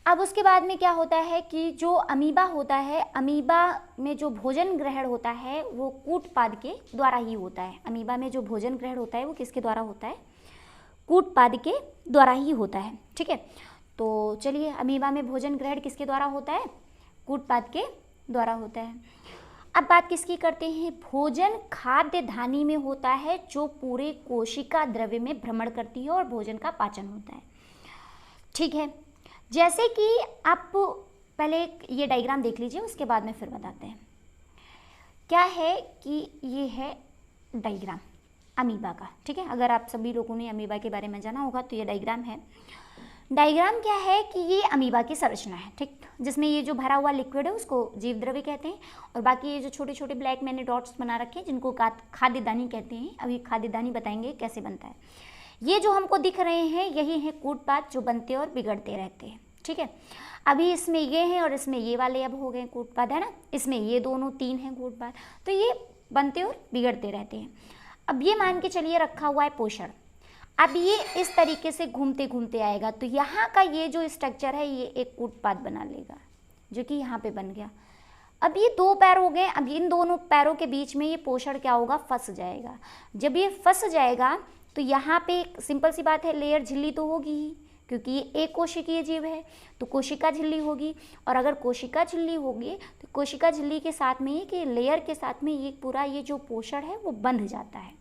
अब उसके बाद में क्या होता है कि जो अमीबा होता है, अमीबा में जो भोजन ग्रहण होता है वो कूटपाद के द्वारा ही होता है। अमीबा में जो भोजन ग्रहण होता है वो किसके द्वारा होता है, कूटपाद के द्वारा ही होता है। ठीक है, तो चलिए, अमीबा में भोजन ग्रहण किसके द्वारा होता है, कूटपाद के द्वारा होता है। अब बात किसकी करते हैं, भोजन खाद्य धानी में होता है जो पूरे कोशिका द्रव्य में भ्रमण करती है और भोजन का पाचन होता है। ठीक है, जैसे कि आप पहले ये डायग्राम देख लीजिए, उसके बाद में फिर बताते हैं। क्या है कि ये है डायग्राम अमीबा का। ठीक है, अगर आप सभी लोगों ने अमीबा के बारे में जाना होगा तो ये डायग्राम है। डायग्राम क्या है कि ये अमीबा की संरचना है, ठीक, जिसमें ये जो भरा हुआ लिक्विड है उसको जीव द्रव्य कहते हैं, और बाकी ये जो छोटे छोटे ब्लैक मैंने डॉट्स बना रखे हैं जिनको खाद्यदानी कहते हैं। अभी खाद्यदानी बताएंगे कैसे बनता है। ये जो हमको दिख रहे हैं यही है कूटपाद, जो बनते और बिगड़ते रहते हैं। ठीक है, अभी इसमें ये हैं और इसमें ये वाले अब हो गए कूटपाद, है ना, इसमें ये दोनों 3 हैं कूटपाद, तो ये बनते और बिगड़ते रहते हैं। अब ये मान के चलिए रखा हुआ है पोषण, अब ये इस तरीके से घूमते घूमते आएगा, तो यहाँ का ये जो स्ट्रक्चर है ये एक कूटपाद बना लेगा, जो कि यहाँ पे बन गया। अब ये 2 पैर हो गए, अब इन दोनों पैरों के बीच में ये पोषण क्या होगा, फंस जाएगा। जब ये फंस जाएगा तो यहाँ पे एक सिंपल सी बात है, लेयर झिल्ली तो होगी ही, क्योंकि ये एक कोशिकीय जीव है तो कोशिका झिल्ली होगी, और अगर कोशिका झिल्ली होगी तो कोशिका झिल्ली के साथ में ये कि लेयर के साथ में ये पूरा ये जो पोषण है वो बंध जाता है।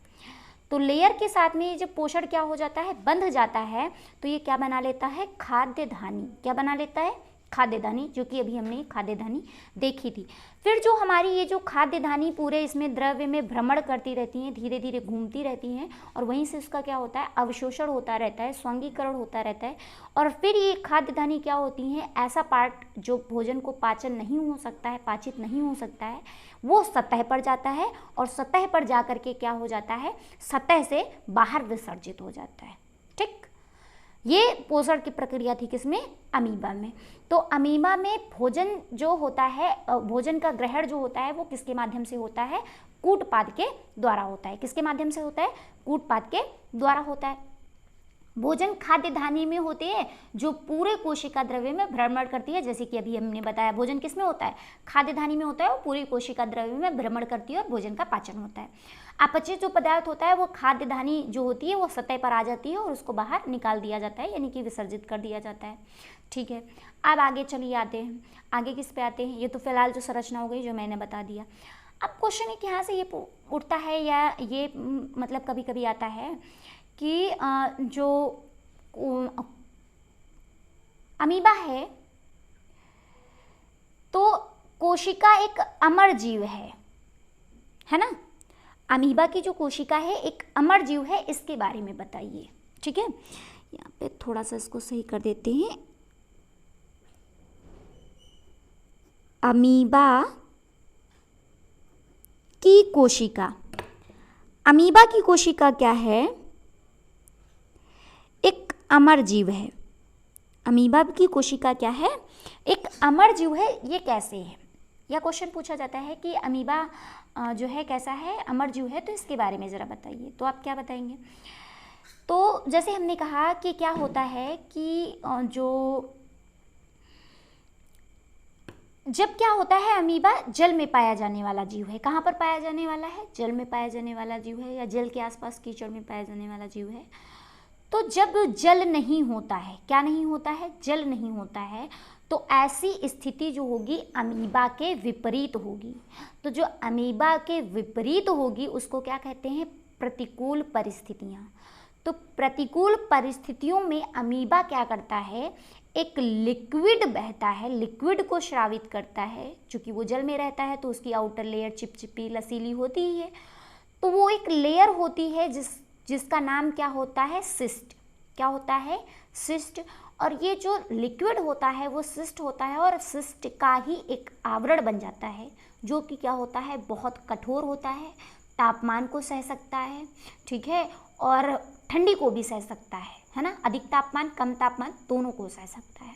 तो लेयर के साथ में ये जब पोषण क्या हो जाता है, बंध जाता है, तो ये क्या बना लेता है, खाद्य धानी। क्या बना लेता है, खाद्य धानी, जो कि अभी हमने खाद्य धानी देखी थी। फिर जो हमारी ये जो खाद्य धानी पूरे इसमें द्रव्य में भ्रमण करती रहती हैं, धीरे धीरे घूमती रहती हैं, और वहीं से उसका क्या होता है, अवशोषण होता रहता है, स्वांगीकरण होता रहता है, और फिर ये खाद्य धानी क्या होती हैं, ऐसा पार्ट जो भोजन को पाचन नहीं हो सकता है, पाचित नहीं हो सकता है, वो सतह पर जाता है, और सतह पर जा करके क्या हो जाता है, सतह से बाहर विसर्जित हो जाता है। ठीक, ये पोषण की प्रक्रिया थी किसमें, अमीबा में। तो अमीबा में भोजन जो होता है, भोजन का ग्रहण जो होता है वो किसके माध्यम से होता है, कूटपाद के द्वारा होता है। किसके माध्यम से होता है, कूटपाद के द्वारा होता है। भोजन खाद्य धानी में होते हैं जो पूरे कोशिका द्रव्य में भ्रमण करती है, जैसे कि अभी हमने बताया भोजन किस में होता है, खाद्य धानी में होता है, वो पूरी कोशिका द्रव्य में भ्रमण करती है और भोजन का पाचन होता है। अपचित जो पदार्थ होता है वो खाद्य धानी जो होती है वो सतह पर आ जाती है और उसको बाहर निकाल दिया जाता है, यानी कि विसर्जित कर दिया जाता है। ठीक है, अब आगे चलिए आते हैं, आगे किस पे आते हैं, ये तो फिलहाल जो संरचना हो गई जो मैंने बता दिया। अब क्वेश्चन है कि यहाँ से ये उठता है या ये मतलब कभी कभी आता है कि जो अमीबा है तो कोशिका एक अमर जीव है ना, अमीबा की जो कोशिका है एक अमर जीव है, इसके बारे में बताइए। ठीक है, यहाँ पे थोड़ा सा इसको सही कर देते हैं। अमीबा की कोशिका, अमीबा की कोशिका क्या है, एक अमर जीव है। अमीबा की कोशिका क्या है, एक अमर जीव है। ये कैसे है, यह क्वेश्चन पूछा जाता है कि अमीबा जो है कैसा है, अमर जीव है, तो इसके बारे में ज़रा बताइए। तो आप क्या बताएंगे, तो जैसे हमने कहा कि क्या होता है कि जब क्या होता है, अमीबा जल में पाया जाने वाला जीव है। कहाँ पर पाया जाने वाला है, जल में पाया जाने वाला जीव है, या जल के आसपास कीचड़ में पाया जाने वाला जीव है। तो जब जल नहीं होता है, क्या नहीं होता है, जल नहीं होता है, तो ऐसी स्थिति जो होगी अमीबा के विपरीत होगी। तो जो अमीबा के विपरीत होगी उसको क्या कहते हैं, प्रतिकूल परिस्थितियाँ। तो प्रतिकूल परिस्थितियों में अमीबा क्या करता है, एक लिक्विड बहता है, लिक्विड को स्रावित करता है, चूँकि वो जल में रहता है तो उसकी आउटर लेयर चिपचिपी लसीली होती ही है, तो वो एक लेयर होती है जिसका नाम क्या होता है, सिस्ट। क्या होता है, सिस्ट। और ये जो लिक्विड होता है वो सिस्ट होता है, और सिस्ट का ही एक आवरण बन जाता है, जो कि क्या होता है, बहुत कठोर होता है, तापमान को सह सकता है, ठीक है, और ठंडी को भी सह सकता है ना, अधिक तापमान कम तापमान दोनों को सह सकता है।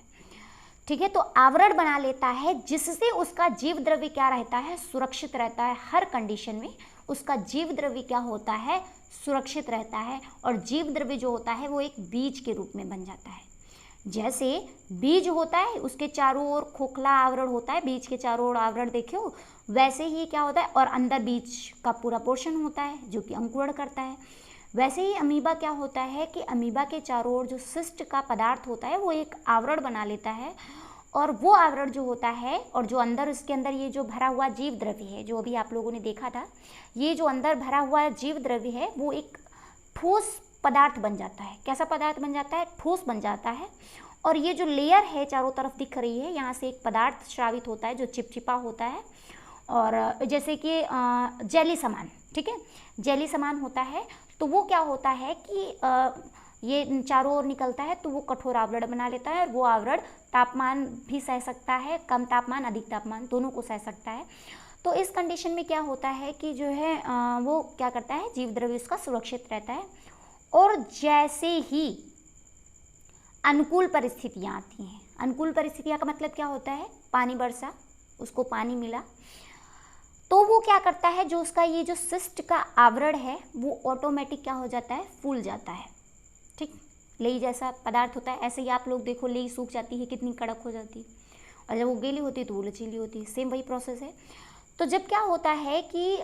ठीक है। तो आवरण बना लेता है जिससे उसका जीव द्रव्य क्या रहता है, सुरक्षित रहता है। हर कंडीशन में उसका जीव द्रव्य क्या होता है, सुरक्षित रहता है। और जीव द्रव्य जो होता है वो एक बीज के रूप में बन जाता है। जैसे बीज होता है उसके चारों ओर खोखला आवरण होता है, बीज के चारों ओर आवरण देखो, वैसे ही क्या होता है, और अंदर बीज का पूरा पोर्शन होता है जो कि अंकुरण करता है। वैसे ही अमीबा क्या होता है कि अमीबा के चारों ओर जो सिस्ट का पदार्थ होता है वो एक आवरण बना लेता है। और वो आवरण जो होता है और जो अंदर उसके अंदर ये जो भरा हुआ जीव द्रव्य है, जो अभी आप लोगों ने देखा था, ये जो अंदर भरा हुआ जीव द्रव्य है वो एक ठोस पदार्थ बन जाता है। कैसा पदार्थ बन जाता है, ठोस बन जाता है। और ये जो लेयर है चारों तरफ दिख रही है, यहाँ से एक पदार्थ स्रावित होता है जो चिपचिपा होता है, और जैसे कि जेली समान, ठीक है, जेली समान होता है। तो वो क्या होता है कि ये चारों ओर निकलता है तो वो कठोर आवरण बना लेता है। और वो आवरण तापमान भी सह सकता है, कम तापमान अधिक तापमान दोनों को सह सकता है। तो इस कंडीशन में क्या होता है कि जो है वो क्या करता है, जीव द्रव्य उसका सुरक्षित रहता है। और जैसे ही अनुकूल परिस्थितियाँ आती हैं, अनुकूल परिस्थितियाँ का मतलब क्या होता है, पानी बरसा, उसको पानी मिला, तो वो क्या करता है, जो उसका ये जो सिस्ट का आवरण है वो ऑटोमेटिक क्या हो जाता है, फूल जाता है। ठीक, लेई जैसा पदार्थ होता है, ऐसे ही आप लोग देखो लेई सूख जाती है कितनी कड़क हो जाती है, और जब वो गीली होती है तो वो लचीली होती है। सेम वही प्रोसेस है। तो जब क्या होता है कि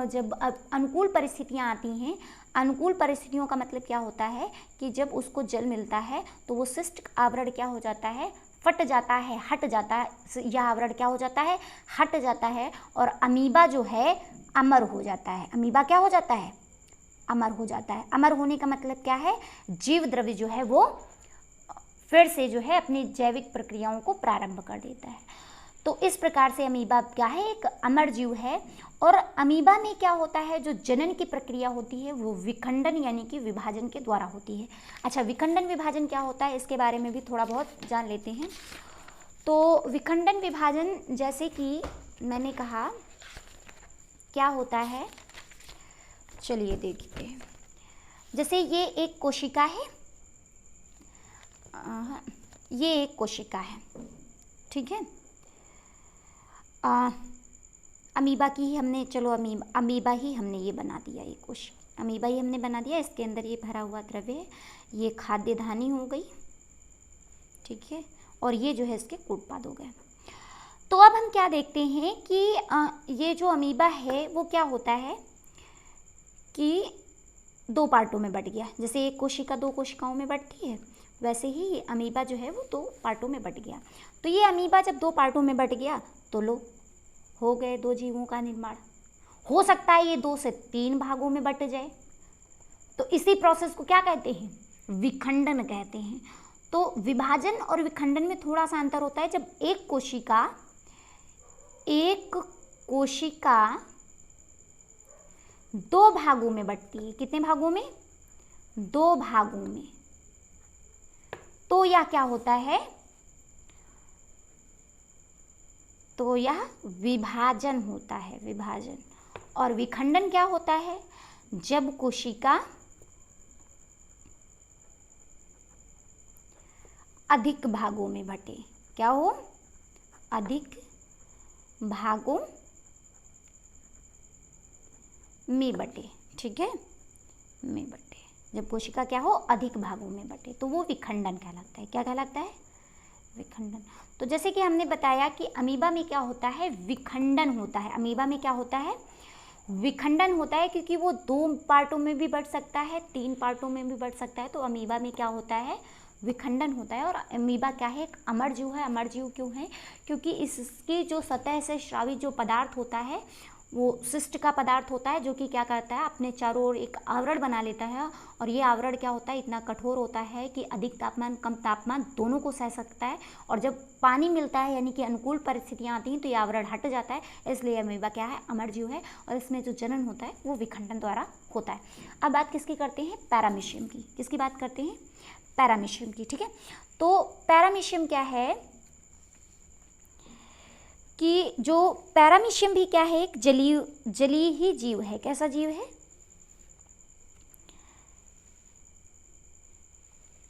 जब अनुकूल परिस्थितियाँ आती हैं, अनुकूल परिस्थितियों का मतलब क्या होता है कि जब उसको जल मिलता है तो वो सिस्ट आवरण क्या हो जाता है, फट जाता है, हट जाता है। यह आवरण क्या हो जाता है, हट जाता है। और अमीबा जो है अमर हो जाता है। अमीबा क्या हो जाता है, अमर हो जाता है। अमर होने का मतलब क्या है, जीव द्रव्य जो है वो फिर से जो है अपनी जैविक प्रक्रियाओं को प्रारंभ कर देता है। तो इस प्रकार से अमीबा क्या है, एक अमर जीव है। और अमीबा में क्या होता है, जो जनन की प्रक्रिया होती है वो विखंडन यानी कि विभाजन के द्वारा होती है। अच्छा, विखंडन विभाजन क्या होता है इसके बारे में भी थोड़ा बहुत जान लेते हैं। तो विखंडन विभाजन जैसे कि मैंने कहा क्या होता है, चलिए देखते हैं। जैसे ये एक कोशिका है, ये एक कोशिका है, ठीक है। अमीबा की ही हमने, चलो अमीबा ही हमने ये बना दिया, ये कोशिका अमीबा ही हमने बना दिया। इसके अंदर ये भरा हुआ द्रव्य है, ये खाद्य धानी हो गई, ठीक है। और ये जो है इसके कूटपाद हो गए। तो अब हम क्या देखते हैं कि ये जो अमीबा है वो क्या होता है कि दो पार्टों में बट गया। जैसे एक कोशिका दो कोशिकाओं में बटती है, वैसे ही ये अमीबा जो है वो दो पार्टों में बट गया। तो ये अमीबा जब दो पार्टों में बट गया तो लो हो गए दो जीवों का निर्माण। हो सकता है ये 2 से 3 भागों में बट जाए। तो इसी प्रोसेस को क्या कहते हैं, विखंडन कहते हैं। तो विभाजन और विखंडन में थोड़ा सा अंतर होता है। जब एक कोशिका 2 भागों में बटती है, कितने भागों में, 2 भागों में, तो यह क्या होता है, तो यह विभाजन होता है, विभाजन। और विखंडन क्या होता है, जब कोशिका अधिक भागों में बटे। क्या हो, अधिक भागों में बटे, ठीक है, में बटे। जब कोशिका क्या हो, अधिक भागों में बटे, तो वो विखंडन कहलाता है। क्या कहलाता है, विखंडन। तो जैसे कि हमने बताया कि अमीबा में क्या होता है, विखंडन होता है। अमीबा में क्या होता है, विखंडन होता है, क्योंकि वो 2 पार्टों में भी बढ़ सकता है, 3 पार्टों में भी बढ़ सकता है। तो अमीबा में क्या होता है, विखंडन होता है। और अमीबा क्या है, एक अमर जीव है। अमर जीव क्यों है, क्योंकि इसकी जो सतह से स्रावित जो पदार्थ होता है वो सिस्ट का पदार्थ होता है, जो कि क्या करता है, अपने चारों ओर एक आवरण बना लेता है। और ये आवरण क्या होता है, इतना कठोर होता है कि अधिक तापमान कम तापमान दोनों को सह सकता है। और जब पानी मिलता है यानी कि अनुकूल परिस्थितियाँ आती हैं तो ये आवरण हट जाता है। इसलिए अमीबा क्या है, अमर जीव है। और इसमें जो जनन होता है वो विखंडन द्वारा होता है। अब बात किसकी करते हैं, पैरामीशियम की। किसकी बात करते हैं, पैरामीशियम की, ठीक है। तो पैरामीशियम क्या है कि जो पैरामीशियम भी क्या है, एक जलीय ही जीव है। कैसा जीव है,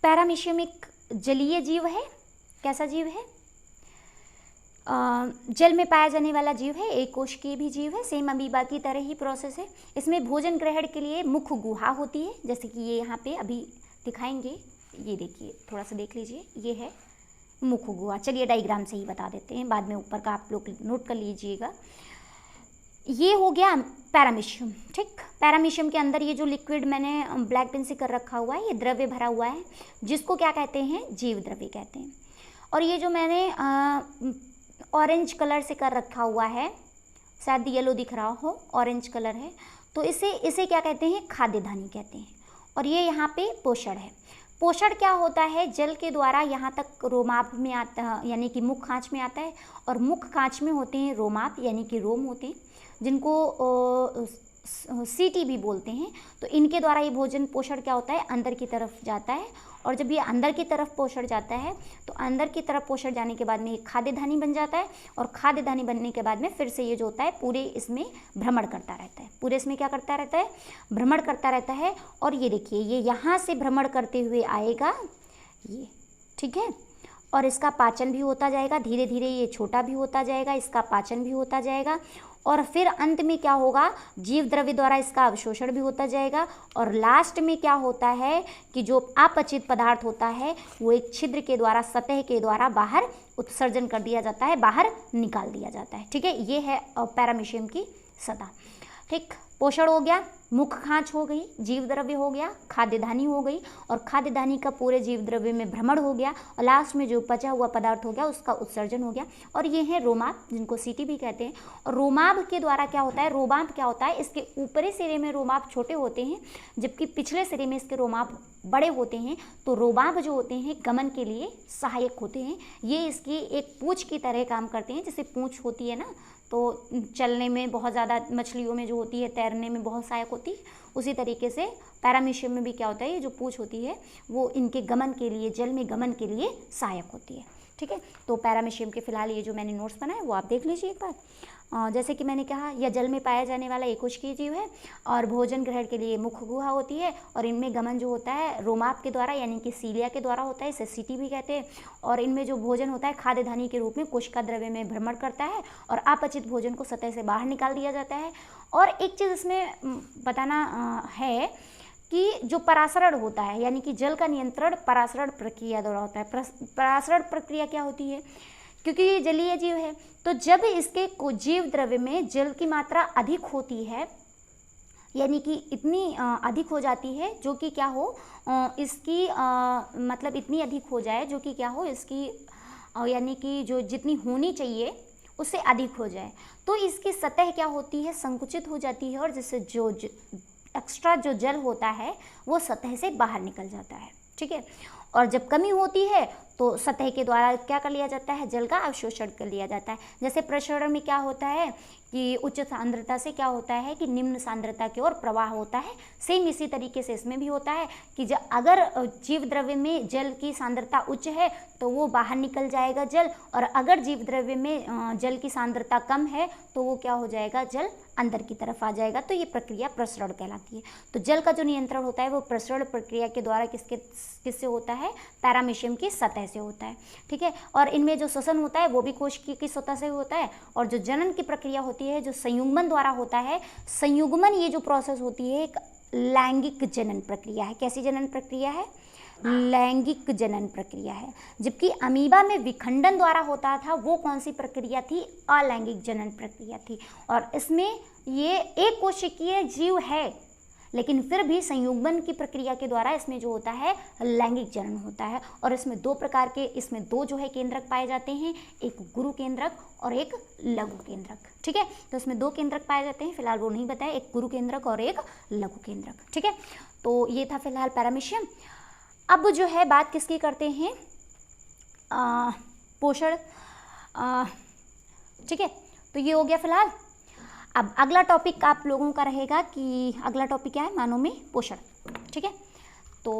पैरामीशियम एक जलीय जीव है। कैसा जीव है? जल में पाया जाने वाला जीव है, एक कोशिकीय भी जीव है, सेम अमीबा की तरह ही प्रोसेस है। इसमें भोजन ग्रहण के लिए मुख्य गुहा होती है, जैसे कि ये यहाँ पे अभी दिखाएंगे, ये देखिए, थोड़ा सा देख लीजिए, ये है मुख्य गुहा। चलिए डायग्राम से ही बता देते हैं, बाद में ऊपर का आप लोग नोट कर लीजिएगा। ये हो गया पैरामीशियम, ठीक। पैरामीशियम के अंदर ये जो लिक्विड मैंने ब्लैक पेन से कर रखा हुआ है, ये द्रव्य भरा हुआ है, जिसको क्या कहते हैं? जीव द्रव्य कहते हैं। और ये जो मैंने ऑरेंज कलर से कर रखा हुआ है, शायद येलो दिख रहा हो, ऑरेंज कलर है, तो इसे क्या कहते हैं? खाद्य धानी कहते हैं। और ये यहाँ पे पोषण है। पोषण क्या होता है? जल के द्वारा यहाँ तक रोमाप में आता है, यानी कि मुख खांच में आता है, और मुख खांच में होते हैं रोमाप, यानी कि रोम होते हैं, जिनको सीटी भी बोलते हैं। तो इनके द्वारा ये भोजन पोषण क्या होता है? अंदर की तरफ जाता है। और जब ये अंदर की तरफ पोषण जाता है, तो अंदर की तरफ पोषण जाने के बाद में ये खाद्य धानी बन जाता है, और खाद्य धानी बनने के बाद में फिर से ये जो होता है पूरे इसमें भ्रमण करता रहता है। पूरे इसमें क्या करता रहता है? भ्रमण करता रहता है। और ये देखिए, ये यहाँ से भ्रमण करते हुए आएगा, ये, ठीक है। और इसका पाचन भी होता जाएगा, धीरे धीरे ये छोटा भी होता जाएगा, इसका पाचन भी होता जाएगा, और फिर अंत में क्या होगा? जीव द्रव्य द्वारा इसका अवशोषण भी होता जाएगा। और लास्ट में क्या होता है कि जो अपचित पदार्थ होता है वो एक छिद्र के द्वारा, सतह के द्वारा बाहर उत्सर्जन कर दिया जाता है, बाहर निकाल दिया जाता है, ठीक है। ये है पैरामीशियम की सतह, ठीक। पोषण हो गया, मुख खांच हो गई, जीव द्रव्य हो गया, खाद्य धानी हो गई, और खाद्य धानी का पूरे जीव द्रव्य में भ्रमण हो गया, और लास्ट में जो पचा हुआ पदार्थ हो गया उसका उत्सर्जन हो गया। और ये है रोमाप, जिनको सीटी भी कहते हैं। और रोमाप के द्वारा क्या होता है? रोमाप क्या होता है? इसके ऊपरी सिरे में रोमाप छोटे होते हैं, जबकि पिछले सिरे में इसके रोमाप बड़े होते हैं। तो रोमाप जो होते हैं गमन के लिए सहायक होते हैं। ये इसकी एक पूंछ की तरह काम करते हैं, जैसे पूंछ होती है ना, तो चलने में बहुत ज़्यादा, मछलियों में जो होती है तैरने में बहुत सहायक होती है, उसी तरीके से पैरामीशियम में भी क्या होता है? ये जो पूंछ होती है वो इनके गमन के लिए, जल में गमन के लिए सहायक होती है, ठीक है। तो पैरामीशियम के फिलहाल ये जो मैंने नोट्स बनाए वो आप देख लीजिए एक बार। जैसे कि मैंने कहा, यह जल में पाया जाने वाला एक कोशिकीय जीव है, और भोजन ग्रहण के लिए मुख्य गुहा होती है, और इनमें गमन जो होता है रोमाप के द्वारा, यानी कि सीलिया के द्वारा होता है, इसे सीटी भी कहते हैं। और इनमें जो भोजन होता है खाद्य धानी के रूप में कोशिका द्रव्य में भ्रमण करता है, और अपचित भोजन को सतह से बाहर निकाल दिया जाता है। और एक चीज़ इसमें बताना है कि जो परासरण होता है, यानी कि जल का नियंत्रण परासरण प्रक्रिया द्वारा होता है। परासरण प्रक्रिया क्या होती है? क्योंकि ये जलीय जीव है, तो जब इसके जीव द्रव्य में जल की मात्रा अधिक होती है, यानी कि इतनी अधिक हो जाती है जो कि क्या हो, इसकी मतलब इतनी अधिक हो जाए जो कि क्या हो, इसकी यानी कि जो जितनी होनी चाहिए उससे अधिक हो जाए, तो इसकी सतह क्या होती है? संकुचित हो जाती है, और जिससे जो एक्स्ट्रा जो जल होता है वो सतह से बाहर निकल जाता है, ठीक है। और जब कमी होती है तो सतह के द्वारा क्या कर लिया जाता है? जल का अवशोषण कर लिया जाता है। जैसे प्रसरण में क्या होता है कि उच्च सांद्रता से क्या होता है कि निम्न सांद्रता की ओर प्रवाह होता है, सेम इसी तरीके से इसमें भी होता है कि अगर जीव द्रव्य में जल की सांद्रता उच्च है तो वो बाहर निकल जाएगा जल, और अगर जीव द्रव्य में जल की सांद्रता कम है तो वो क्या हो जाएगा? जल अंदर की तरफ आ जाएगा। तो ये प्रक्रिया प्रसरण कहलाती है। तो जल का जो नियंत्रण होता है वो प्रसरण प्रक्रिया के द्वारा किससे होता है? पैरामीशियम की सतह से होता है, ठीक है। और इनमें जो श्वसन होता है वो भी कोशिकीय की सतह से होता है, और जो जनन की प्रक्रिया होती है जो संयुग्मन द्वारा होता है, संयुग्मन ये जो प्रोसेस होती है एक लैंगिक जनन प्रक्रिया है। कैसी जनन प्रक्रिया है? लैंगिक जनन प्रक्रिया है। जबकि अमीबा में विखंडन द्वारा होता था, वो कौन सी प्रक्रिया थी? अलैंगिक जनन प्रक्रिया थी। और इसमें ये एक कोशिकीय जीव है, लेकिन फिर भी संयुग्मन की प्रक्रिया के द्वारा इसमें जो होता है लैंगिक जनन होता है। और इसमें दो प्रकार के, इसमें दो जो है केंद्रक पाए जाते हैं, एक गुरु केंद्रक और एक लघु केंद्रक, ठीक है। तो इसमें दो केंद्रक पाए जाते हैं, फिलहाल वो नहीं बताया, एक गुरु केंद्रक और एक लघु केंद्रक, ठीक है। तो ये था फिलहाल पैरामीशियम। अब जो है बात किसकी करते हैं? पोषण, ठीक है। तो ये हो गया फिलहाल। अब अगला टॉपिक आप लोगों का रहेगा कि अगला टॉपिक क्या है? मानव में पोषण, ठीक है। तो